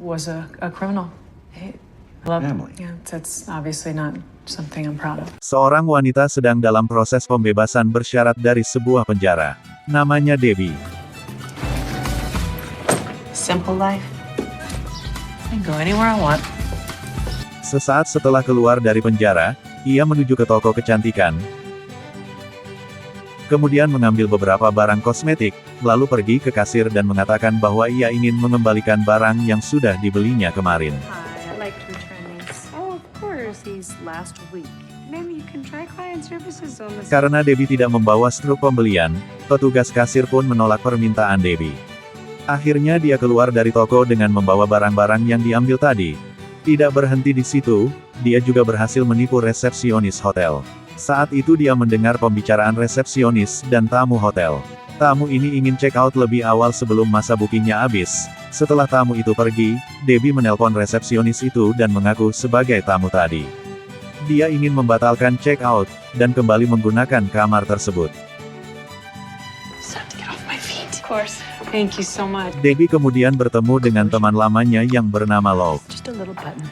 was a criminal. Family. Yeah, that's obviously not something I'm proud of. Seorang wanita sedang dalam proses pembebasan bersyarat dari sebuah penjara. Namanya Debbie. Simple life. I can go anywhere I want. Sesaat setelah keluar dari penjara, ia menuju ke toko kecantikan. Kemudian mengambil beberapa barang kosmetik, lalu pergi ke kasir dan mengatakan bahwa ia ingin mengembalikan barang yang sudah dibelinya kemarin. Hi, I'd like to return these. Oh, of course, these last week. Maybe you can try client services on this. Karena Debbie tidak membawa struk pembelian, petugas kasir pun menolak permintaan Debbie. Akhirnya dia keluar dari toko dengan membawa barang-barang yang diambil tadi. Tidak berhenti di situ, dia juga berhasil menipu resepsionis hotel. Saat itu dia mendengar pembicaraan resepsionis dan tamu hotel. Tamu ini ingin check out lebih awal sebelum masa bookingnya habis. Setelah tamu itu pergi, Debbie menelpon resepsionis itu dan mengaku sebagai tamu tadi. Dia ingin membatalkan check out, dan kembali menggunakan kamar tersebut. Of course. Thank you so much. Debbie kemudian bertemu dengan teman lamanya yang bernama Lou. Just a little button.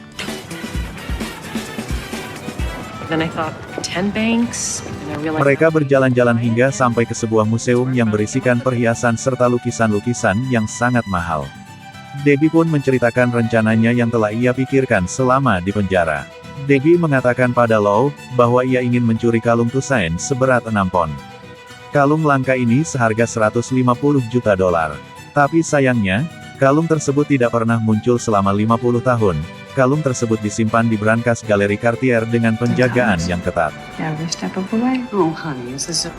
Then I thought 10 banks, and I realized Mereka berjalan-jalan hingga sampai ke sebuah museum yang berisikan perhiasan serta lukisan-lukisan yang sangat mahal. Debbie pun menceritakan rencananya yang telah ia pikirkan selama di penjara. Debbie mengatakan pada Lou, bahwa ia ingin mencuri kalung Toussaint seberat 6 pon. Kalung langka ini seharga $150 juta. Tapi sayangnya, kalung tersebut tidak pernah muncul selama 50 tahun. Kalung tersebut disimpan di brankas Galeri Cartier dengan penjagaan yang ketat. yeah, every step of the way. Oh, honey, is this a...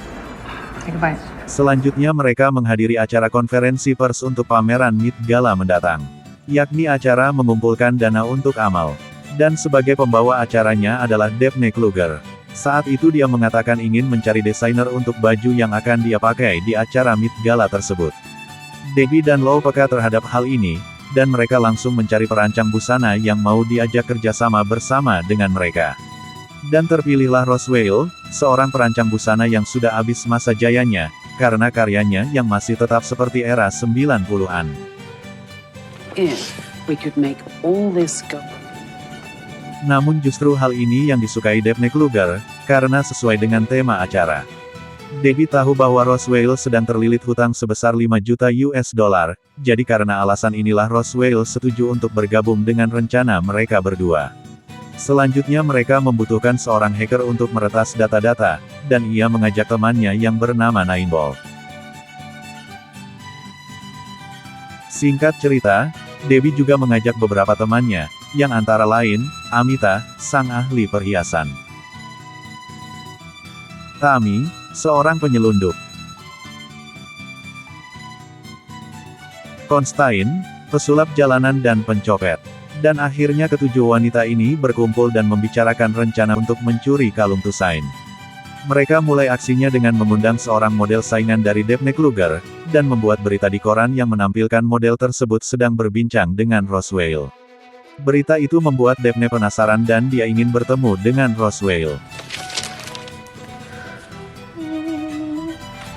Take a bite. Selanjutnya mereka menghadiri acara konferensi pers untuk pameran Met Gala mendatang. Yakni acara mengumpulkan dana untuk amal. Dan sebagai pembawa acaranya adalah Daphne Kluger. Saat itu dia mengatakan ingin mencari desainer untuk baju yang akan dia pakai di acara Met Gala tersebut. Debbie dan Lou peka terhadap hal ini, dan mereka langsung mencari perancang busana yang mau diajak kerjasama bersama dengan mereka. Dan terpilihlah Roswell, seorang perancang busana yang sudah habis masa jayanya, karena karyanya yang masih tetap seperti era 90-an. If we could make all this go. Namun justru hal ini yang disukai Daphne Kluger, karena sesuai dengan tema acara. Debbie tahu bahwa Roswell sedang terlilit hutang sebesar 5 juta US dollar, jadi karena alasan inilah Roswell setuju untuk bergabung dengan rencana mereka berdua. Selanjutnya mereka membutuhkan seorang hacker untuk meretas data-data, dan ia mengajak temannya yang bernama Nineball. Singkat cerita, Debbie juga mengajak beberapa temannya, yang antara lain, Amita, sang ahli perhiasan. Tammy, seorang penyelundup. Constantine, pesulap jalanan dan pencopet. Dan akhirnya ketujuh wanita ini berkumpul dan membicarakan rencana untuk mencuri kalung Toussaint. Mereka mulai aksinya dengan mengundang seorang model saingan dari Daphne Kluger, dan membuat berita di koran yang menampilkan model tersebut sedang berbincang dengan Roswell. Berita itu membuat Daphne penasaran dan dia ingin bertemu dengan Roswell.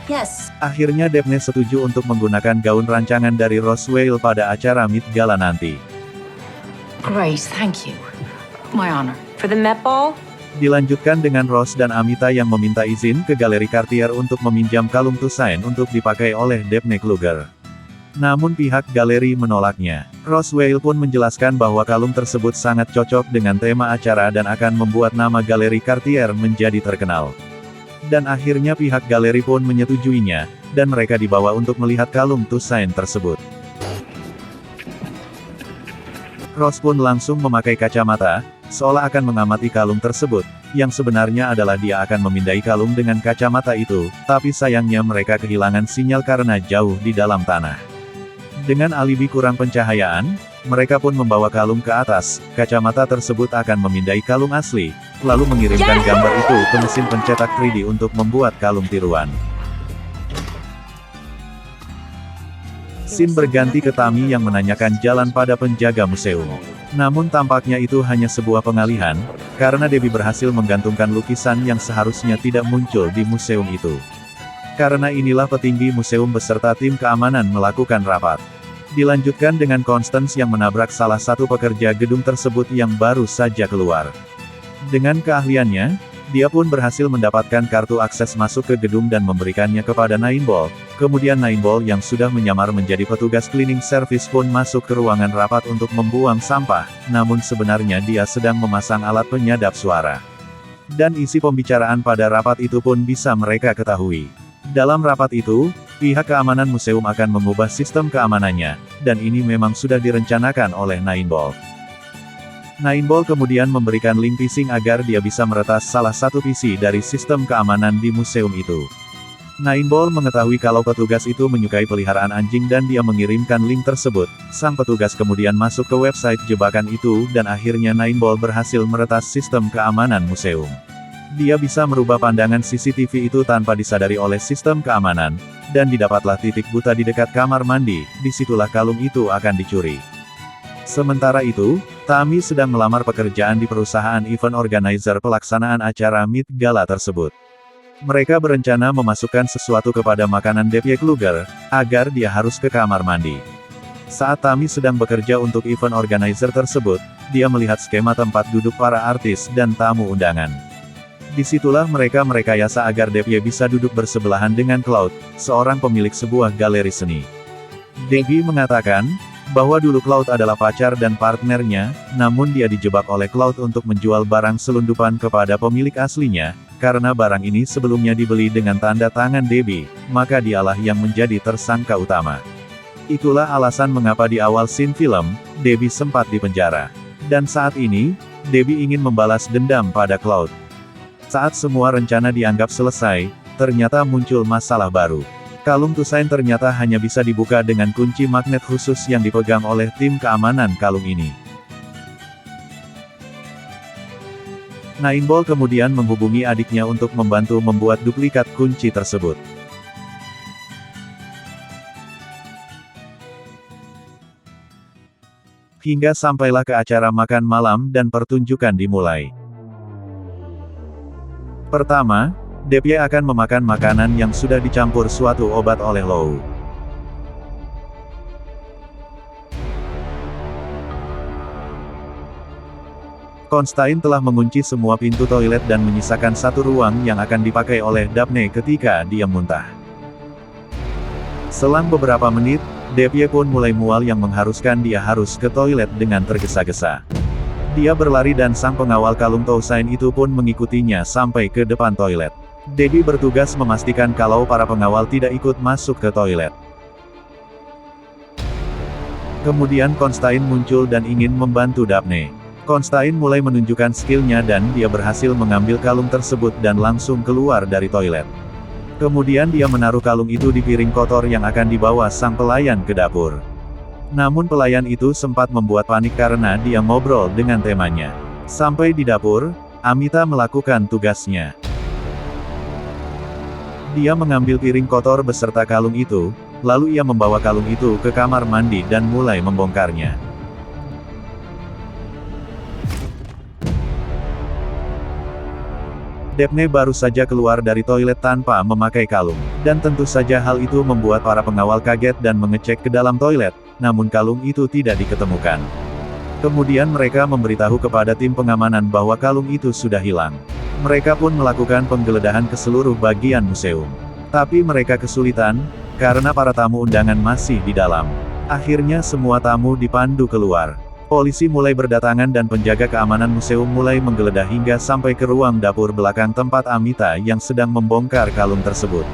Yes. Akhirnya Daphne setuju untuk menggunakan gaun rancangan dari Roswell pada acara Met Gala nanti. Great, thank you. My honor. For the Met Ball? Dilanjutkan dengan Ross dan Amita yang meminta izin ke Galeri Cartier untuk meminjam kalung Toussaint untuk dipakai oleh Daphne Kluger. Namun pihak galeri menolaknya. Roswell pun menjelaskan bahwa kalung tersebut sangat cocok dengan tema acara dan akan membuat nama Galeri Cartier menjadi terkenal. Dan akhirnya pihak galeri pun menyetujuinya, dan mereka dibawa untuk melihat kalung Toussaint tersebut. Ross pun langsung memakai kacamata, seolah akan mengamati kalung tersebut, yang sebenarnya adalah dia akan memindai kalung dengan kacamata itu, tapi sayangnya mereka kehilangan sinyal karena jauh di dalam tanah. Dengan alibi kurang pencahayaan, mereka pun membawa kalung ke atas, kacamata tersebut akan memindai kalung asli, lalu mengirimkan gambar itu ke mesin pencetak 3D untuk membuat kalung tiruan. Scene berganti ke Tammy yang menanyakan jalan pada penjaga museum. Namun tampaknya itu hanya sebuah pengalihan, karena Debbie berhasil menggantungkan lukisan yang seharusnya tidak muncul di museum itu. Karena inilah petinggi museum beserta tim keamanan melakukan rapat. Dilanjutkan dengan Constance yang menabrak salah satu pekerja gedung tersebut yang baru saja keluar. Dengan keahliannya, dia pun berhasil mendapatkan kartu akses masuk ke gedung dan memberikannya kepada Nineball. Kemudian Nineball yang sudah menyamar menjadi petugas cleaning service pun masuk ke ruangan rapat untuk membuang sampah, namun sebenarnya dia sedang memasang alat penyadap suara. Dan isi pembicaraan pada rapat itu pun bisa mereka ketahui. Dalam rapat itu, pihak keamanan museum akan mengubah sistem keamanannya, dan ini memang sudah direncanakan oleh Nineball. Nineball kemudian memberikan link phishing agar dia bisa meretas salah satu PC dari sistem keamanan di museum itu. Nineball mengetahui kalau petugas itu menyukai peliharaan anjing dan dia mengirimkan link tersebut. Sang petugas kemudian masuk ke website jebakan itu dan akhirnya Nineball berhasil meretas sistem keamanan museum. Dia bisa merubah pandangan CCTV itu tanpa disadari oleh sistem keamanan, dan didapatlah titik buta di dekat kamar mandi, disitulah kalung itu akan dicuri. Sementara itu, Tammy sedang melamar pekerjaan di perusahaan event organizer pelaksanaan acara Met Gala tersebut. Mereka berencana memasukkan sesuatu kepada makanan Debbie Kluger, agar dia harus ke kamar mandi. Saat Tammy sedang bekerja untuk event organizer tersebut, dia melihat skema tempat duduk para artis dan tamu undangan. Disitulah mereka merekayasa agar Debbie bisa duduk bersebelahan dengan Cloud, seorang pemilik sebuah galeri seni. Debbie mengatakan, bahwa dulu Cloud adalah pacar dan partnernya, namun dia dijebak oleh Cloud untuk menjual barang selundupan kepada pemilik aslinya, karena barang ini sebelumnya dibeli dengan tanda tangan Debbie, maka dialah yang menjadi tersangka utama. Itulah alasan mengapa di awal scene film, Debbie sempat dipenjara. Dan saat ini, Debbie ingin membalas dendam pada Cloud. Saat semua rencana dianggap selesai, ternyata muncul masalah baru. Kalung Tusain ternyata hanya bisa dibuka dengan kunci magnet khusus yang dipegang oleh tim keamanan kalung ini. Nineball kemudian menghubungi adiknya untuk membantu membuat duplikat kunci tersebut. Hingga sampailah ke acara makan malam dan pertunjukan dimulai. Pertama, Debbie akan memakan makanan yang sudah dicampur suatu obat oleh Lou. Constantine telah mengunci semua pintu toilet dan menyisakan satu ruang yang akan dipakai oleh Daphne ketika dia muntah. Selang beberapa menit, Debbie pun mulai mual yang mengharuskan dia harus ke toilet dengan tergesa-gesa. Dia berlari dan sang pengawal kalung Tusain itu pun mengikutinya sampai ke depan toilet. Debbie bertugas memastikan kalau para pengawal tidak ikut masuk ke toilet. Kemudian Constantine muncul dan ingin membantu Daphne. Constantine mulai menunjukkan skillnya dan dia berhasil mengambil kalung tersebut dan langsung keluar dari toilet. Kemudian dia menaruh kalung itu di piring kotor yang akan dibawa sang pelayan ke dapur. Namun pelayan itu sempat membuat panik karena dia ngobrol dengan temannya. Sampai di dapur, Amita melakukan tugasnya. Dia mengambil piring kotor beserta kalung itu, lalu ia membawa kalung itu ke kamar mandi dan mulai membongkarnya. Daphne baru saja keluar dari toilet tanpa memakai kalung, dan tentu saja hal itu membuat para pengawal kaget dan mengecek ke dalam toilet, namun kalung itu tidak diketemukan. Kemudian mereka memberitahu kepada tim pengamanan bahwa kalung itu sudah hilang. Mereka pun melakukan penggeledahan ke seluruh bagian museum. Tapi mereka kesulitan, karena para tamu undangan masih di dalam. Akhirnya semua tamu dipandu keluar. Polisi mulai berdatangan dan penjaga keamanan museum mulai menggeledah hingga sampai ke ruang dapur belakang tempat Amita yang sedang membongkar kalung tersebut.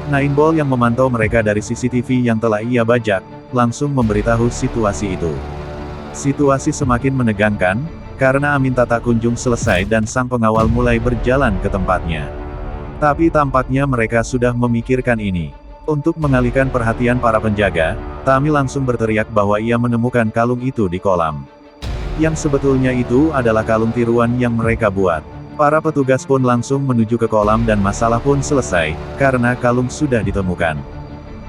Nineball yang memantau mereka dari CCTV yang telah ia bajak, langsung memberitahu situasi itu. Situasi semakin menegangkan, karena Amita tak kunjung selesai dan sang pengawal mulai berjalan ke tempatnya. Tapi tampaknya mereka sudah memikirkan ini. Untuk mengalihkan perhatian para penjaga, Tammy langsung berteriak bahwa ia menemukan kalung itu di kolam. Yang sebetulnya itu adalah kalung tiruan yang mereka buat. Para petugas pun langsung menuju ke kolam dan masalah pun selesai, karena kalung sudah ditemukan.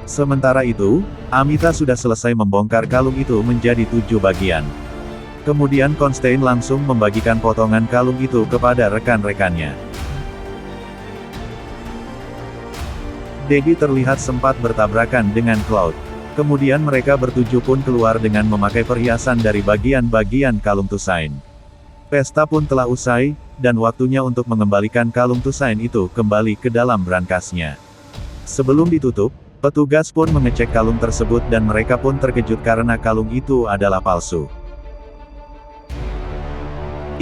Sementara itu, Amita sudah selesai membongkar kalung itu menjadi 7 bagian. Kemudian Constantine langsung membagikan potongan kalung itu kepada rekan-rekannya. Debbie terlihat sempat bertabrakan dengan Cloud. Kemudian mereka bertujuh pun keluar dengan memakai perhiasan dari bagian-bagian kalung Tusain. Pesta pun telah usai, dan waktunya untuk mengembalikan kalung Tusain itu kembali ke dalam berangkasnya. Sebelum ditutup, petugas pun mengecek kalung tersebut dan mereka pun terkejut karena kalung itu adalah palsu.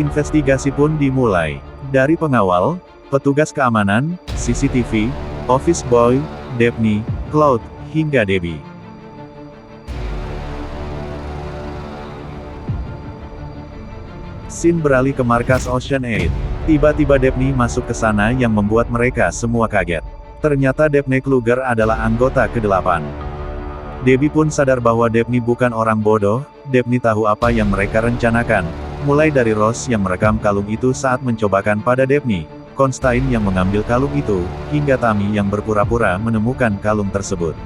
Investigasi pun dimulai. Dari pengawal, petugas keamanan, CCTV, office boy, Daphne, Cloud, hingga Debbie. Scene beralih ke markas Ocean 8. Tiba-tiba Daphne masuk ke sana yang membuat mereka semua kaget. Ternyata Daphne Kluger adalah anggota ke-8. Debbie pun sadar bahwa Daphne bukan orang bodoh, Daphne tahu apa yang mereka rencanakan. Mulai dari Ross yang merekam kalung itu saat mencobakan pada Daphne, Constantine yang mengambil kalung itu, hingga Tammy yang berpura-pura menemukan kalung tersebut.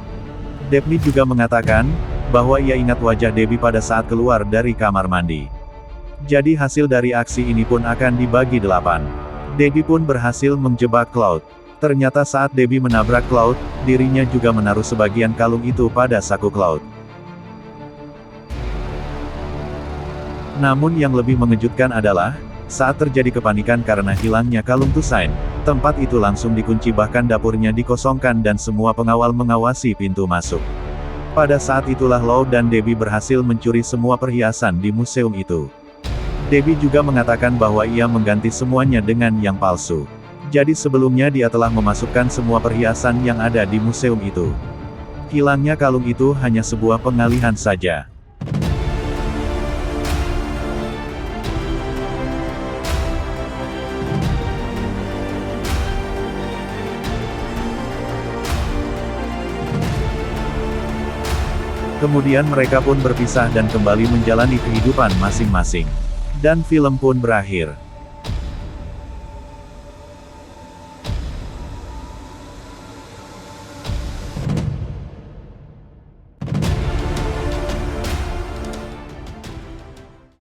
Daphne juga mengatakan, bahwa ia ingat wajah Debbie pada saat keluar dari kamar mandi. Jadi hasil dari aksi ini pun akan dibagi 8. Debbie pun berhasil menjebak Cloud. Ternyata saat Debbie menabrak Cloud, dirinya juga menaruh sebagian kalung itu pada saku Cloud. Namun yang lebih mengejutkan adalah, saat terjadi kepanikan karena hilangnya kalung Tusain, tempat itu langsung dikunci bahkan dapurnya dikosongkan dan semua pengawal mengawasi pintu masuk. Pada saat itulah Law dan Debbie berhasil mencuri semua perhiasan di museum itu. Debbie juga mengatakan bahwa ia mengganti semuanya dengan yang palsu. Jadi sebelumnya dia telah memasukkan semua perhiasan yang ada di museum itu. Hilangnya kalung itu hanya sebuah pengalihan saja. Kemudian mereka pun berpisah dan kembali menjalani kehidupan masing-masing. Dan film pun berakhir.